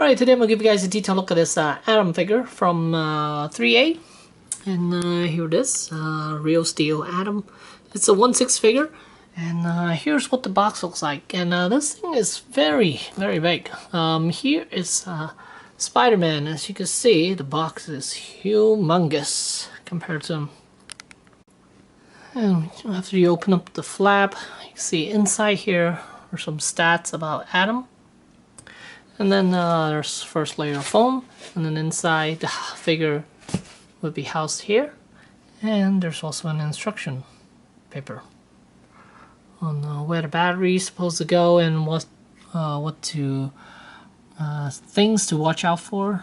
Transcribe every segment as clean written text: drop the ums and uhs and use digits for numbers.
Alright, today I'm going to give you guys a detailed look at this Adam figure from Threea. And here it is, real steel Adam. It's a 1/6 figure. And here's what the box looks like. And this thing is very, very big. Here is Spider-Man. As you can see, the box is humongous compared to him. And after you open up the flap, you can see inside here are some stats about Adam. And then there's first layer of foam, and then inside the figure would be housed here. And there's also an instruction paper on where the battery is supposed to go and what things to watch out for.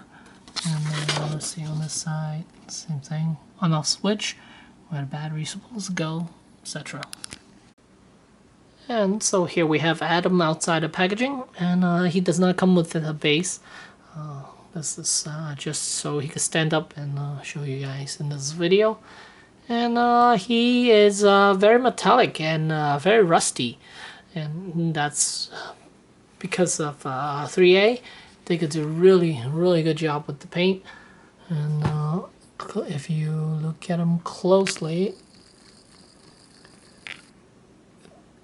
And then let's see on this side, same thing, on-off switch, where the battery is supposed to go, etc. And so here we have Adam outside the packaging, and he does not come with a base. This is just so he can stand up and show you guys in this video. And he is very metallic and very rusty, and that's because of Threea. They could do a really good job with the paint. And if you look at him closely,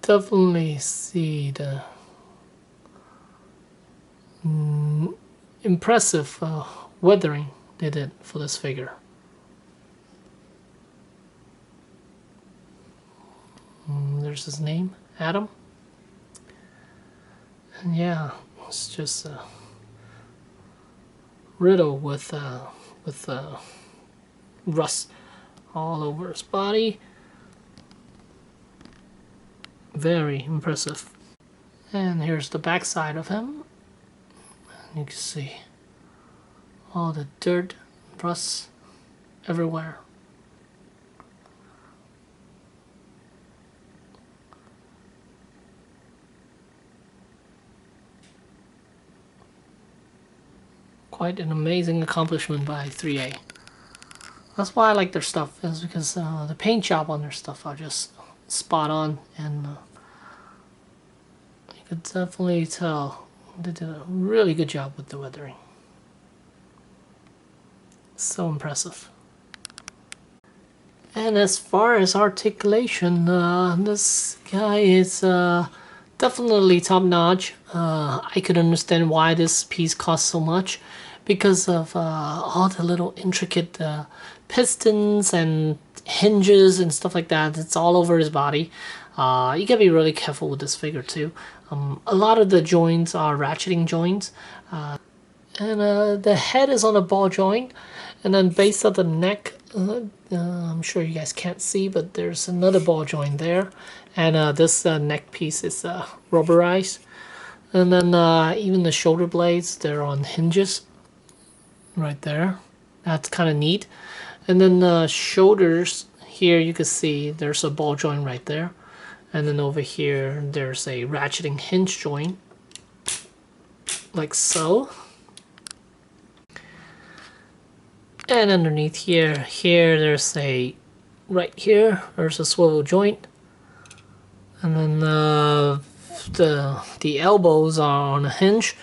definitely see the impressive weathering they did for this figure. There's his name, Adam. And yeah, it's just riddled with rust all over his body. Very impressive. And here's the back side of him. And you can see all the dirt, rust everywhere. Quite an amazing accomplishment by Threea. That's why I like their stuff, is because the paint job on their stuff are just spot on, and you could definitely tell they did a really good job with the weathering. So impressive. And as far as articulation, this guy is definitely top notch. I could understand why this piece costs so much, because of all the little intricate pistons and hinges and stuff like that. It's all over his body. You gotta be really careful with this figure too. A lot of the joints are ratcheting joints, and the head is on a ball joint, and then base of the neck, I'm sure you guys can't see, but there's another ball joint there, and this neck piece is rubberized. And then even the shoulder blades, they're on hinges right there. That's kind of neat. And then the shoulders here, you can see there's a ball joint right there. And then over here, there's a ratcheting hinge joint, like so. And underneath here, there's a, right here, there's a swivel joint. And then the elbows are on a hinge.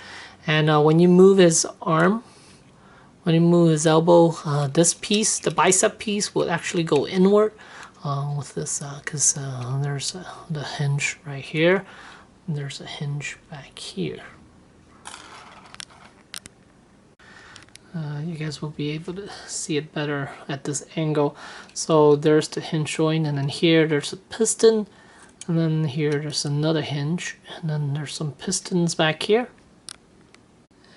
And when you move his arm, when you move his elbow, this piece, the bicep piece, will actually go inward with this, because there's the hinge right here, and there's a hinge back here. You guys will be able to see it better at this angle. So there's the hinge joint, and then here there's a piston, and then here there's another hinge, and then there's some pistons back here.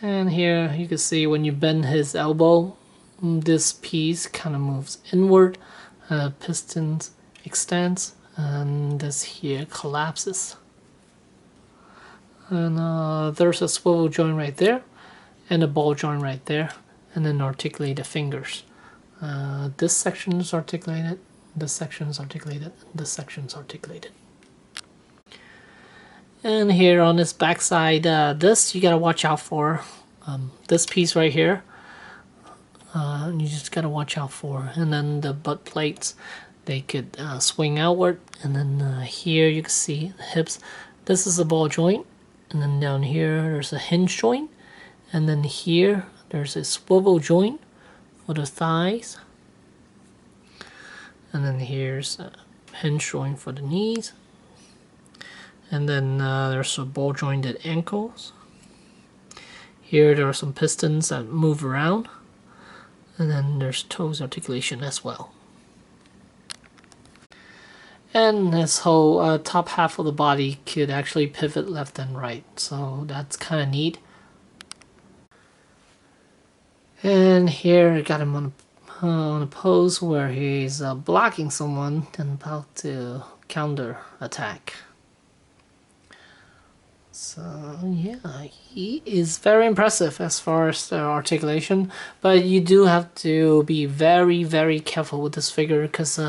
And here you can see when you bend his elbow, this piece kind of moves inward, pistons extends, and this here collapses. And there's a swivel joint right there, and a ball joint right there, and then articulated fingers. This section is articulated, this section is articulated, this section is articulated. And here on this back side, this you gotta watch out for. This piece right here, you just gotta watch out for. And then the butt plates, they could swing outward. And then here you can see the hips. This is a ball joint, and then down here there's a hinge joint, And then here, there's a swivel joint for the thighs. And then here's a hinge joint for the knees. And then there's a ball jointed ankles. Here there are some pistons that move around. And then there's toes articulation as well. And this whole top half of the body could actually pivot left and right. So that's kind of neat. And here I got him on a pose where he's blocking someone and about to counter attack. So yeah, he is very impressive as far as the articulation, but you do have to be very, very careful with this figure because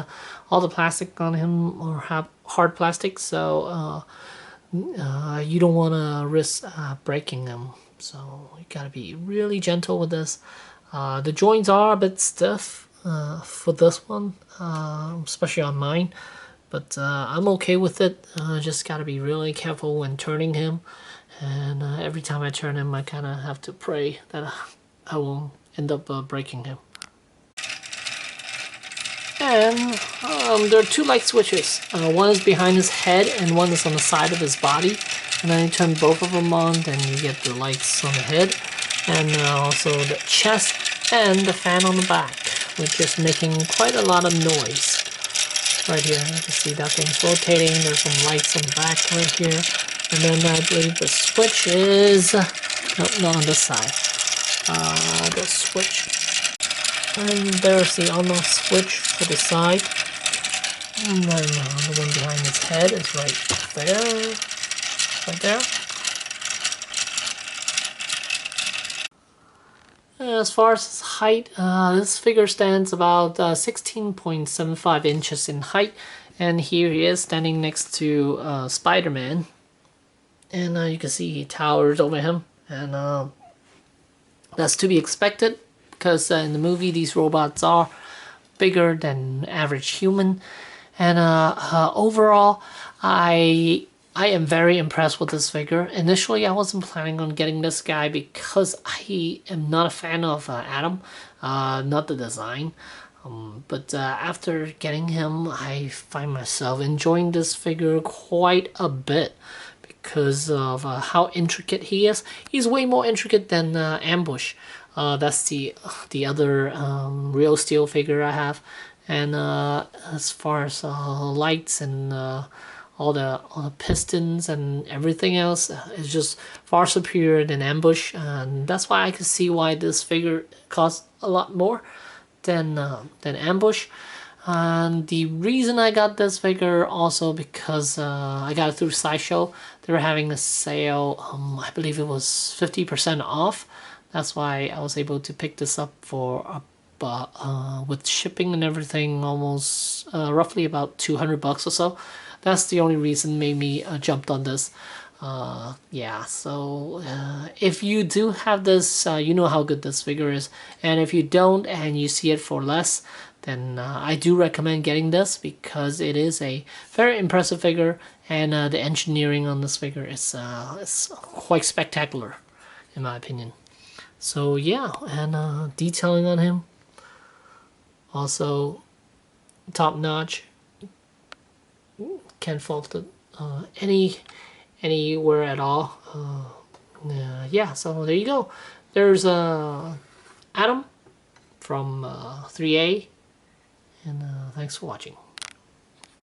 all the plastic on him are hard plastic, so you don't want to risk breaking him. So you gotta be really gentle with this. The joints are a bit stiff for this one, especially on mine. But I'm okay with it. Just gotta be really careful when turning him. And every time I turn him, I kind of have to pray that I won't end up breaking him. And there are two light switches. One is behind his head and one is on the side of his body. And then you turn both of them on, then you get the lights on the head. And also the chest and the fan on the back, which is making quite a lot of noise. Right here, you can see that thing's rotating. There's some lights on the back right here. And then I believe the switch is... no, not on this side. The switch. And there's the on-off switch for the side. And then the one behind his head is right there. Right there. As far as his height, this figure stands about 16.75 inches in height, and here he is standing next to Spider-Man, and you can see he towers over him, and that's to be expected because in the movie these robots are bigger than average human, and overall I am very impressed with this figure. Initially, I wasn't planning on getting this guy because I am not a fan of Adam, not the design. But after getting him, I find myself enjoying this figure quite a bit because of how intricate he is. He's way more intricate than Ambush. That's the other real steel figure I have. And as far as lights and all the pistons and everything else is just far superior than Ambush, and that's why I can see why this figure costs a lot more than Ambush. And the reason I got this figure also because I got it through Sideshow. They were having a sale, I believe it was 50% off. That's why I was able to pick this up for with shipping and everything almost roughly about 200 bucks or so. That's the only reason made me jumped on this. Yeah, so if you do have this, you know how good this figure is. And if you don't and you see it for less, then I do recommend getting this because it is a very impressive figure, and the engineering on this figure is quite spectacular, in my opinion. So yeah, and detailing on him, also top notch. Can't fault it anywhere at all. Yeah, so there you go. There's Adam from 3A, and thanks for watching.